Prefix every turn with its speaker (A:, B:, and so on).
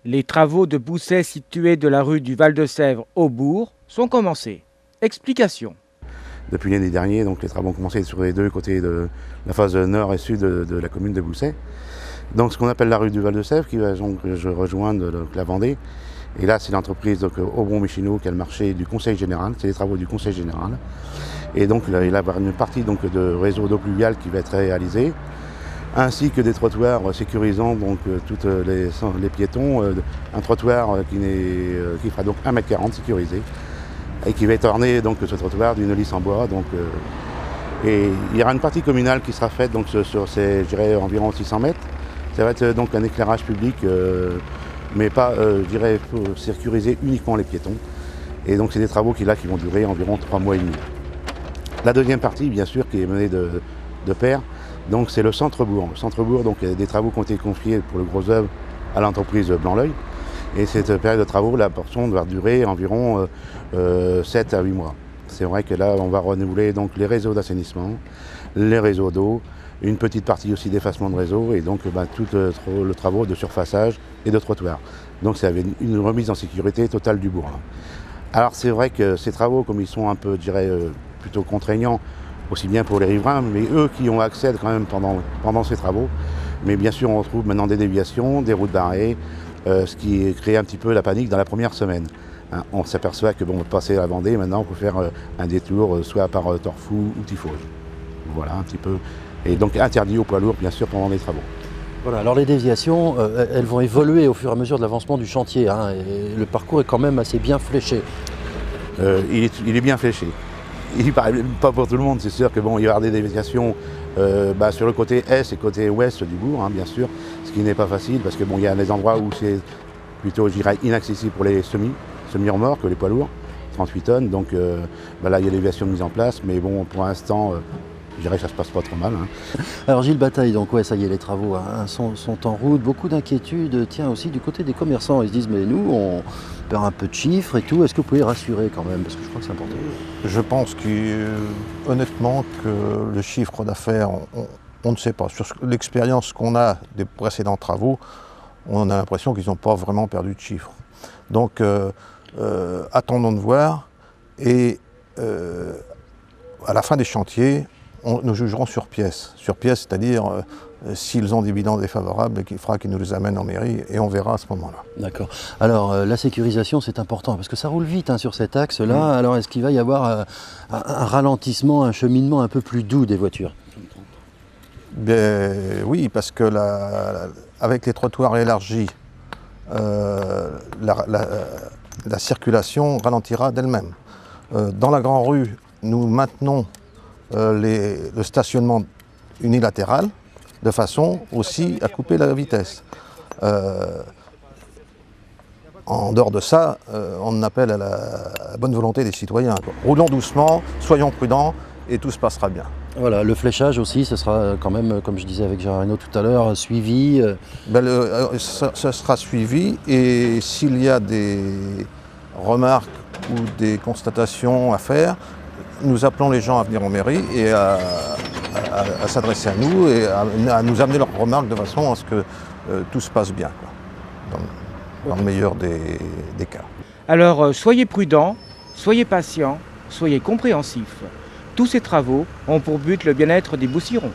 A: Les travaux de Bousset situés de la rue du Val-de-Sèvre au bourg sont commencés. Explication.
B: Depuis l'année dernière, donc, les travaux ont commencé sur les deux côtés de la phase nord et sud de la commune de Bousset. Donc ce qu'on appelle la rue du Val-de-Sèvre, qui va donc rejoindre la Vendée. Et là, c'est l'entreprise Aubron-Michino qui a le marché du Conseil Général, c'est les travaux du Conseil Général. Et donc il va y avoir une partie donc, de réseau d'eau pluviale qui va être réalisée, ainsi que des trottoirs sécurisant donc, tous les piétons. Un trottoir qui fera donc 1,40 m sécurisé, et qui va être orné donc, ce trottoir d'une lisse en bois. Donc, et il y aura une partie communale qui sera faite donc, sur ces, je dirais, environ 600 mètres. Ça va être donc un éclairage public, mais pas, je dirais, pour sécuriser uniquement les piétons. Et donc c'est des travaux qui vont durer environ 3 mois et demi. La deuxième partie, bien sûr, qui est menée de pair, donc c'est le centre-bourg. Le centre-bourg, donc il y a des travaux qui ont été confiés pour le gros œuvre à l'entreprise Blanc-l'Œil. Et cette période de travaux, la portion doit durer environ 7 à 8 mois. C'est vrai que là, on va renouveler donc les réseaux d'assainissement, les réseaux d'eau, une petite partie aussi d'effacement de réseau et donc tout le travaux de surfaçage et de trottoir. Donc ça avait une remise en sécurité totale du bourg. Alors c'est vrai que ces travaux, comme ils sont un peu, je dirais, plutôt contraignants, aussi bien pour les riverains, mais eux qui ont accès quand même pendant ces travaux. Mais bien sûr, on retrouve maintenant des déviations, des routes barrées, ce qui crée un petit peu la panique dans la première semaine. On s'aperçoit que passer la Vendée, maintenant, on peut faire un détour, soit par Torfou ou Tifauge. Voilà un petit peu. Et donc interdit aux poids lourds, bien sûr, pendant les travaux.
C: Voilà, alors les déviations, elles vont évoluer au fur et à mesure de l'avancement du chantier, hein, et le parcours est quand même assez bien fléché.
B: Il est bien fléché. Il paraît pas pour tout le monde, c'est sûr que il va y avoir des déviations sur le côté est et côté ouest du bourg, hein, bien sûr, ce qui n'est pas facile parce que il y a des endroits où c'est plutôt, je dirais, inaccessible pour les semi-remorques, les poids lourds, 38 tonnes. Donc là, il y a des déviations mises en place, mais bon, pour l'instant, je dirais que ça se passe pas trop mal. Hein.
C: Alors Gilles Bataille, donc ouais, ça y est, les travaux sont en route. Beaucoup d'inquiétudes, tiens, aussi du côté des commerçants. Ils se disent, mais nous, on perd un peu de chiffres et tout. Est-ce que vous pouvez rassurer quand même? Parce que je crois que c'est important.
D: Je pense honnêtement que le chiffre d'affaires, on ne sait pas. Sur l'expérience qu'on a des précédents travaux, on a l'impression qu'ils n'ont pas vraiment perdu de chiffres. Donc attendons de voir et à la fin des chantiers, nous jugerons sur pièce. Sur pièce, c'est-à-dire s'ils ont des bilans défavorables, il faudra qu'ils nous les amènent en mairie et on verra à ce moment-là.
C: D'accord. Alors la sécurisation, c'est important parce que ça roule vite sur cet axe-là. Alors est-ce qu'il va y avoir un ralentissement, un cheminement un peu plus doux des voitures?
D: Bien, oui, parce que avec les trottoirs élargis, la circulation ralentira d'elle-même. Dans la grande rue, nous maintenons le stationnement unilatéral de façon aussi à couper la vitesse. En dehors de ça, on appelle à la bonne volonté des citoyens. Roulons doucement, soyons prudents et tout se passera bien.
C: Voilà, le fléchage aussi, ce sera quand même, comme je disais avec Gérard Reynaud tout à l'heure, suivi.
D: Ça sera suivi et s'il y a des remarques ou des constatations à faire, nous appelons les gens à venir en mairie et à s'adresser à nous et à nous amener leurs remarques de façon à ce que tout se passe bien, quoi, dans le meilleur des cas.
A: Alors soyez prudents, soyez patients, soyez compréhensifs. Tous ces travaux ont pour but le bien-être des Boussirons.